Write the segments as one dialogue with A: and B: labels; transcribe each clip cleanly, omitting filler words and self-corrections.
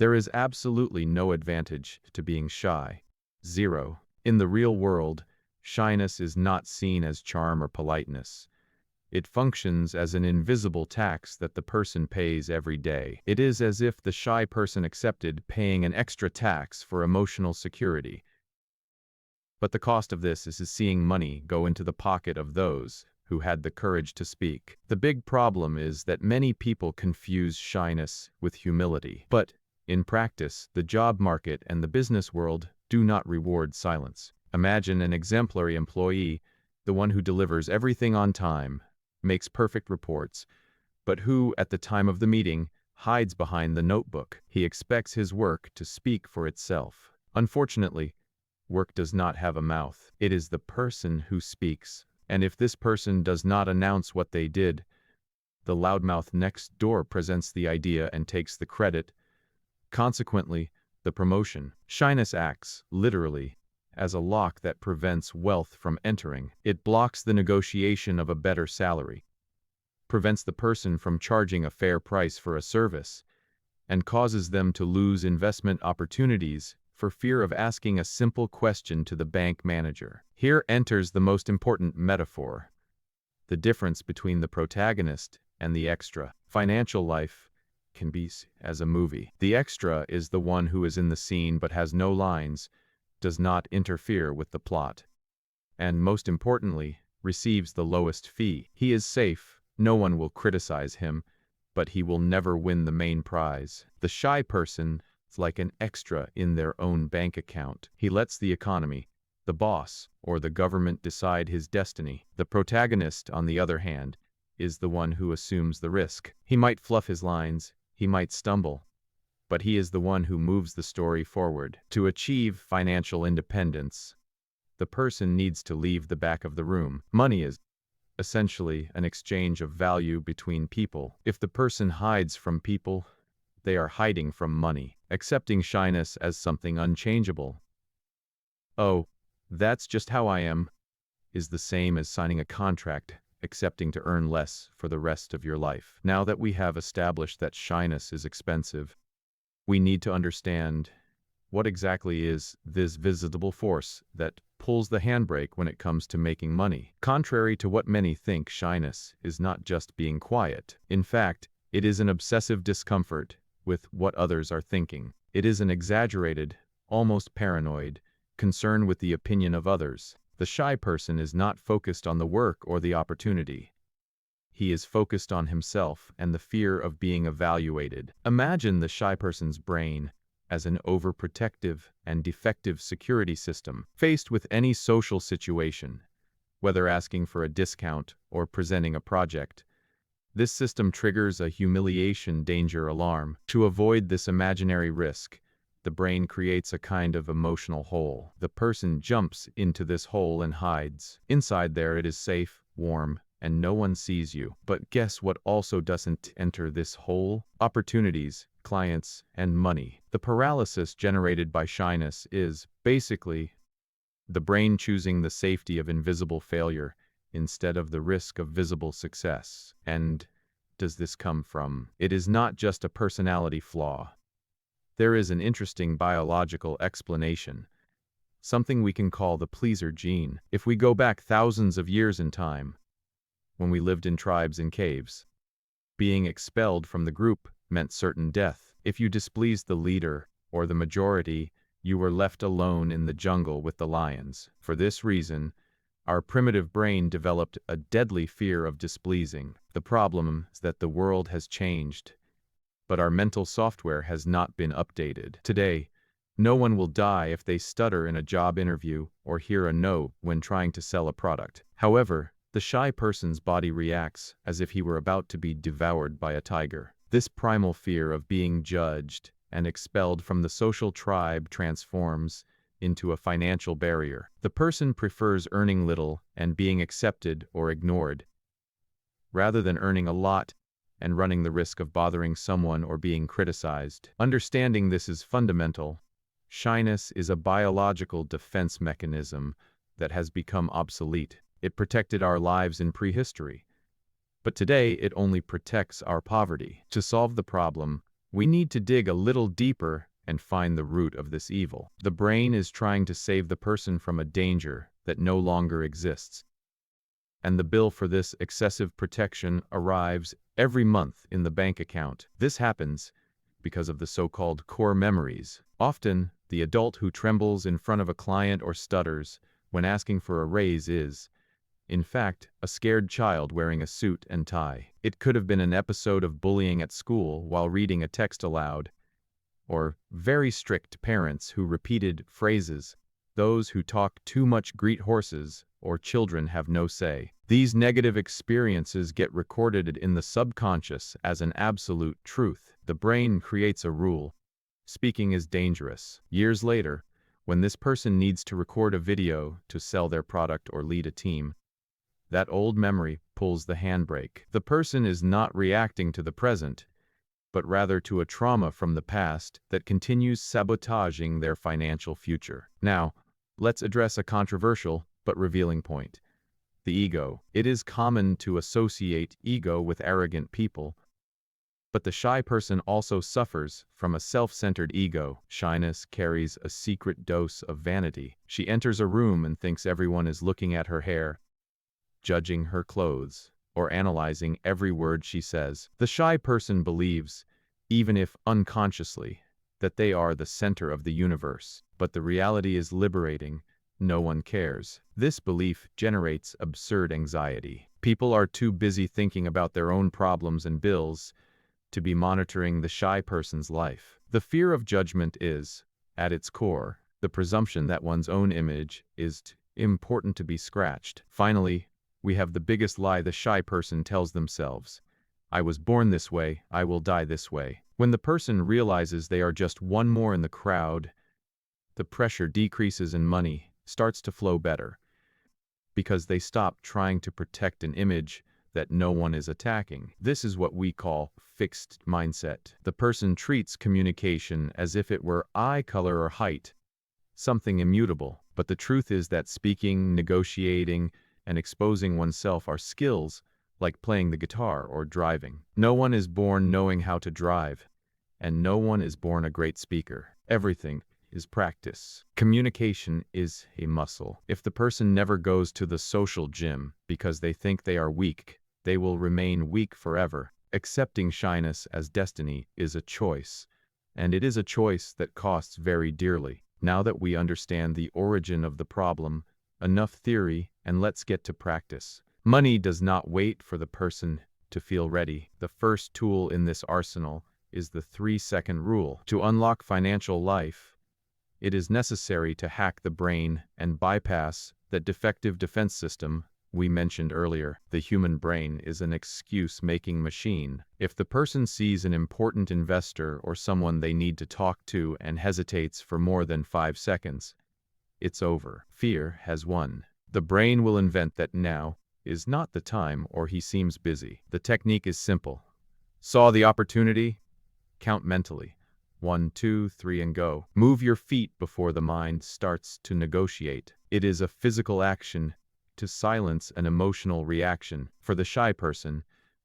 A: There is absolutely no advantage to being shy. Zero. In the real world, shyness is not seen as charm or politeness. It functions as an invisible tax that the person pays every day. It is as if the shy person accepted paying an extra tax for emotional security. But the cost of this is seeing money go into the pocket of those who had the courage to speak. The big problem is that many people confuse shyness with humility. But, in practice, the job market and the business world do not reward silence. Imagine an exemplary employee, the one who delivers everything on time, makes perfect reports, but who, at the time of the meeting, hides behind the notebook. He expects his work to speak for itself. Unfortunately, work does not have a mouth. It is the person who speaks. And if this person does not announce what they did, the loudmouth next door presents the idea and takes the credit. Consequently, the promotion. Shyness acts, literally, as a lock that prevents wealth from entering. It blocks the negotiation of a better salary, prevents the person from charging a fair price for a service, and causes them to lose investment opportunities for fear of asking a simple question to the bank manager. Here enters the most important metaphor: the difference between the protagonist and the extra. Financial life can be as a movie. The extra is the one who is in the scene but has no lines, does not interfere with the plot, and most importantly, receives the lowest fee. He is safe, no one will criticize him, but he will never win the main prize. The shy person is like an extra in their own bank account. He lets the economy, the boss, or the government decide his destiny. The protagonist, on the other hand, is the one who assumes the risk. He might fluff his lines, he might stumble, but he is the one who moves the story forward. To achieve financial independence, the person needs to leave the back of the room. Money is essentially an exchange of value between people. If the person hides from people, they are hiding from money. Accepting shyness as something unchangeable, "Oh, that's just how I am," is the same as signing a contract accepting to earn less for the rest of your life. Now that we have established that shyness is expensive, we need to understand what exactly is this visible force that pulls the handbrake when it comes to making money. Contrary to what many think, shyness is not just being quiet. In fact, it is an obsessive discomfort with what others are thinking. It is an exaggerated, almost paranoid, concern with the opinion of others. The shy person is not focused on the work or the opportunity. He is focused on himself and the fear of being evaluated. Imagine the shy person's brain as an overprotective and defective security system. Faced with any social situation, whether asking for a discount or presenting a project, this system triggers a humiliation danger alarm. To avoid this imaginary risk, the brain creates a kind of emotional hole. The person jumps into this hole and hides. Inside there it is safe, warm, and no one sees you. But guess what also doesn't enter this hole? Opportunities, clients, and money. The paralysis generated by shyness is, basically, the brain choosing the safety of invisible failure instead of the risk of visible success. And does this come from? It is not just a personality flaw. There is an interesting biological explanation, something we can call the pleaser gene. If we go back thousands of years in time, when we lived in tribes in caves, being expelled from the group meant certain death. If you displeased the leader or the majority, you were left alone in the jungle with the lions. For this reason, our primitive brain developed a deadly fear of displeasing. The problem is that the world has changed, but our mental software has not been updated. Today, no one will die if they stutter in a job interview or hear a no when trying to sell a product. However, the shy person's body reacts as if he were about to be devoured by a tiger. This primal fear of being judged and expelled from the social tribe transforms into a financial barrier. The person prefers earning little and being accepted or ignored, rather than earning a lot and running the risk of bothering someone or being criticized. Understanding this is fundamental. Shyness is a biological defense mechanism that has become obsolete. It protected our lives in prehistory, but today it only protects our poverty. To solve the problem, We need to dig a little deeper and find the root of this evil. The brain is trying to save the person from a danger that no longer exists. And the bill for this excessive protection arrives every month in the bank account. This happens because of the so-called core memories. Often, the adult who trembles in front of a client or stutters when asking for a raise is, in fact, a scared child wearing a suit and tie. It could have been an episode of bullying at school while reading a text aloud, or very strict parents who repeated phrases, "Those who talk too much greet horses," or "Children have no say." These negative experiences get recorded in the subconscious as an absolute truth. The brain creates a rule. Speaking is dangerous. Years later, when this person needs to record a video to sell their product or lead a team, that old memory pulls the handbrake. The person is not reacting to the present, but rather to a trauma from the past that continues sabotaging their financial future. Now, let's address a controversial but revealing point. The ego. It is common to associate ego with arrogant people, but the shy person also suffers from a self-centered ego. Shyness carries a secret dose of vanity. She enters a room and thinks everyone is looking at her hair, judging her clothes, or analyzing every word she says. The shy person believes, even if unconsciously, that they are the center of the universe. But the reality is liberating. No one cares. This belief generates absurd anxiety. People are too busy thinking about their own problems and bills to be monitoring the shy person's life. The fear of judgment is, at its core, the presumption that one's own image is important to be scratched. Finally, we have the biggest lie the shy person tells themselves. I was born this way, I will die this way. When the person realizes they are just one more in the crowd, the pressure decreases and money starts to flow better, because they stop trying to protect an image that no one is attacking. This is what we call fixed mindset. The person treats communication as if it were eye color or height, something immutable. But the truth is that speaking, negotiating, and exposing oneself are skills like playing the guitar or driving. No one is born knowing how to drive, and no one is born a great speaker. Everything is practice. Communication is a muscle. If the person never goes to the social gym because they think they are weak, they will remain weak forever. Accepting shyness as destiny is a choice, and it is a choice that costs very dearly. Now that we understand the origin of the problem, enough theory, and let's get to practice. Money does not wait for the person to feel ready. The first tool in this arsenal is the 3-second rule. To unlock financial life, it is necessary to hack the brain and bypass that defective defense system we mentioned earlier. The human brain is an excuse-making machine. If the person sees an important investor or someone they need to talk to and hesitates for more than 5 seconds, it's over. Fear has won. The brain will invent that now is not the time or he seems busy. The technique is simple. Saw the opportunity? Count mentally. 1, 2, 3, and go. Move your feet before the mind starts to negotiate. It is a physical action to silence an emotional reaction. For the shy person,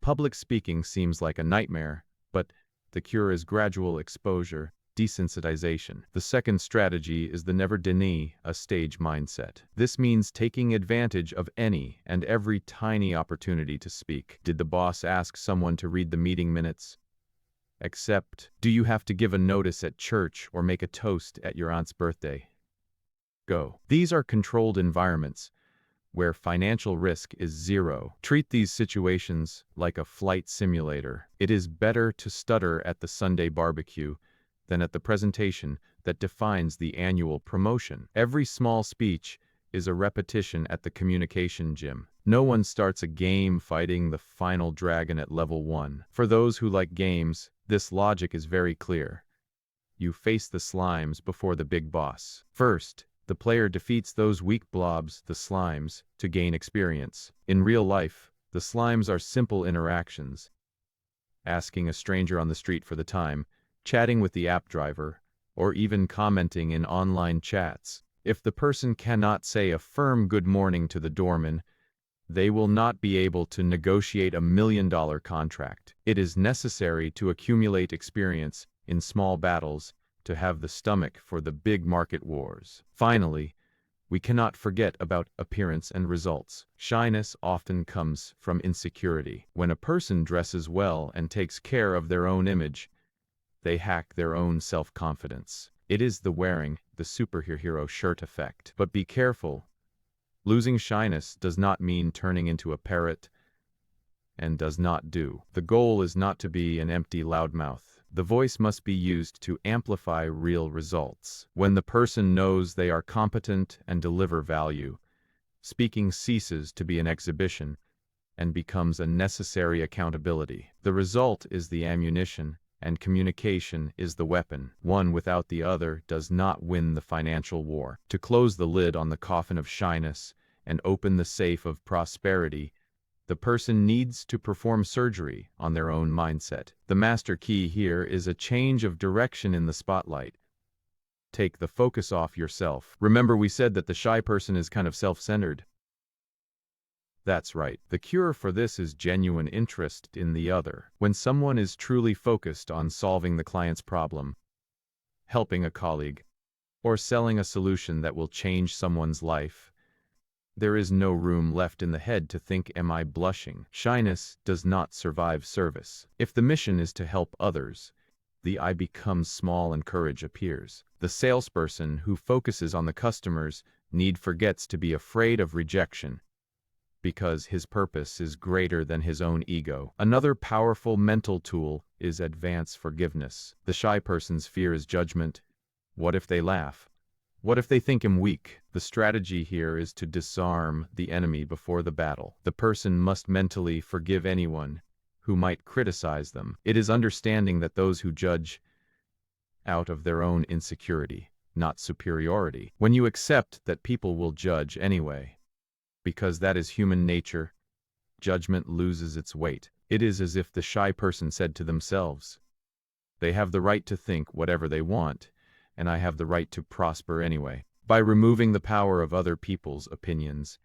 A: public speaking seems like a nightmare, but the cure is gradual exposure, desensitization. The second strategy is the never deny a stage mindset. This means taking advantage of any and every tiny opportunity to speak. Did the boss ask someone to read the meeting minutes? Except, do you have to give a notice at church or make a toast at your aunt's birthday? Go. These are controlled environments where financial risk is zero. Treat these situations like a flight simulator. It is better to stutter at the Sunday barbecue than at the presentation that defines the annual promotion. Every small speech is a repetition at the communication gym. No one starts a game fighting the final dragon at level 1. For those who like games, this logic is very clear. You face the slimes before the big boss. First, the player defeats those weak blobs, the slimes, to gain experience. In real life, the slimes are simple interactions. Asking a stranger on the street for the time, chatting with the app driver, or even commenting in online chats. If the person cannot say a firm good morning to the doorman, they will not be able to negotiate a $1 million contract. It is necessary to accumulate experience in small battles to have the stomach for the big market wars. Finally, we cannot forget about appearance and results. Shyness often comes from insecurity. When a person dresses well and takes care of their own image, they hack their own self-confidence. It is the wearing the superhero shirt effect. But be careful. Losing shyness does not mean turning into a parrot, and does not do. The goal is not to be an empty loudmouth. The voice must be used to amplify real results. When the person knows they are competent and deliver value, speaking ceases to be an exhibition and becomes a necessary accountability. The result is the ammunition, and communication is the weapon. One without the other does not win the financial war. To close the lid on the coffin of shyness and open the safe of prosperity, the person needs to perform surgery on their own mindset. The master key here is a change of direction in the spotlight. Take the focus off yourself. Remember, we said that the shy person is kind of self-centered. That's right. The cure for this is genuine interest in the other. When someone is truly focused on solving the client's problem, helping a colleague, or selling a solution that will change someone's life, there is no room left in the head to think, am I blushing? Shyness does not survive service. If the mission is to help others, the I becomes small and courage appears. The salesperson who focuses on the customer's need forgets to be afraid of rejection, because his purpose is greater than his own ego. Another powerful mental tool is advanced forgiveness. The shy person's fear is judgment. What if they laugh? What if they think him weak? The strategy here is to disarm the enemy before the battle. The person must mentally forgive anyone who might criticize them. It is understanding that those who judge out of their own insecurity, not superiority. When you accept that people will judge anyway, because that is human nature, judgment loses its weight. It is as if the shy person said to themselves, they have the right to think whatever they want, and I have the right to prosper anyway. By removing the power of other people's opinions,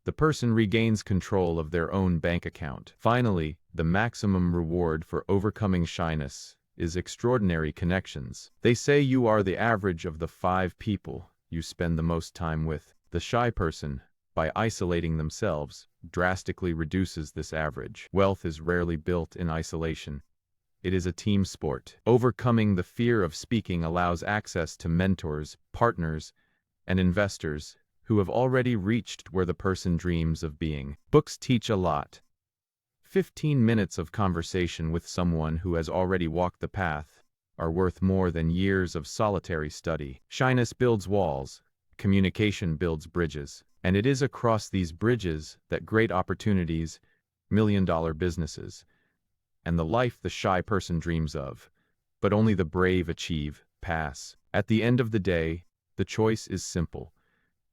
A: the person regains control of their own bank account. Finally, the maximum reward for overcoming shyness is extraordinary connections. They say you are the average of the 5 people you spend the most time with. The shy person, by isolating themselves, drastically reduces this average. Wealth is rarely built in isolation. It is a team sport. Overcoming the fear of speaking allows access to mentors, partners, and investors who have already reached where the person dreams of being. Books teach a lot. 15 minutes of conversation with someone who has already walked the path are worth more than years of solitary study. Shyness builds walls. Communication builds bridges. And it is across these bridges that great opportunities, million-dollar businesses, and the life the shy person dreams of, but only the brave achieve, pass. At the end of the day, the choice is simple.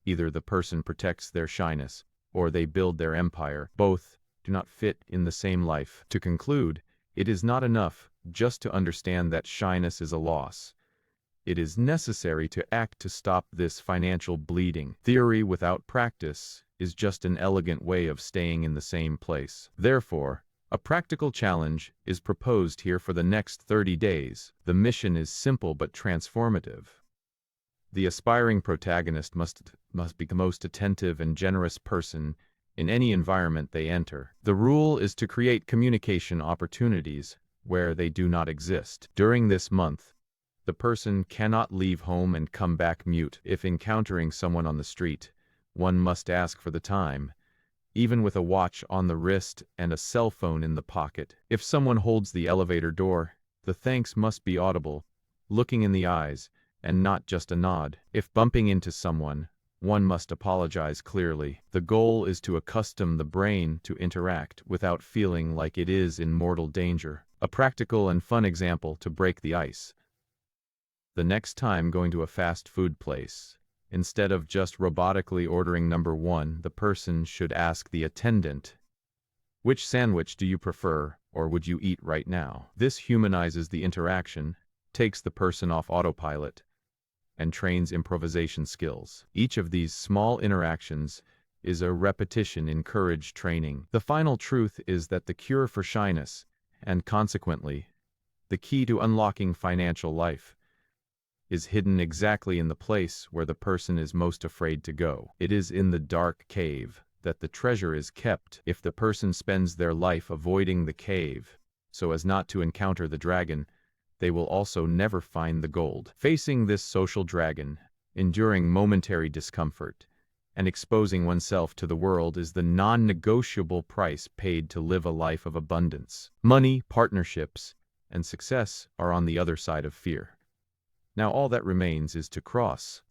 A: Either the person protects their shyness, or they build their empire. Both do not fit in the same life. To conclude, it is not enough just to understand that shyness is a loss. It is necessary to act to stop this financial bleeding. Theory without practice is just an elegant way of staying in the same place. Therefore, a practical challenge is proposed here for the next 30 days. The mission is simple but transformative. The aspiring protagonist must be the most attentive and generous person in any environment they enter. The rule is to create communication opportunities where they do not exist. During this month, the person cannot leave home and come back mute. If encountering someone on the street, one must ask for the time, even with a watch on the wrist and a cell phone in the pocket. If someone holds the elevator door, the thanks must be audible, looking in the eyes, and not just a nod. If bumping into someone, one must apologize clearly. The goal is to accustom the brain to interact without feeling like it is in mortal danger. A practical and fun example to break the ice. The next time going to a fast food place, instead of just robotically ordering number 1, the person should ask the attendant, "Which sandwich do you prefer, or would you eat right now?" This humanizes the interaction, takes the person off autopilot, and trains improvisation skills. Each of these small interactions is a repetition in courage training. The final truth is that the cure for shyness, and consequently, the key to unlocking financial life, is hidden exactly in the place where the person is most afraid to go. It is in the dark cave that the treasure is kept. If the person spends their life avoiding the cave, so as not to encounter the dragon, they will also never find the gold. Facing this social dragon, enduring momentary discomfort, and exposing oneself to the world is the non-negotiable price paid to live a life of abundance. Money, partnerships, and success are on the other side of fear. Now all that remains is to cross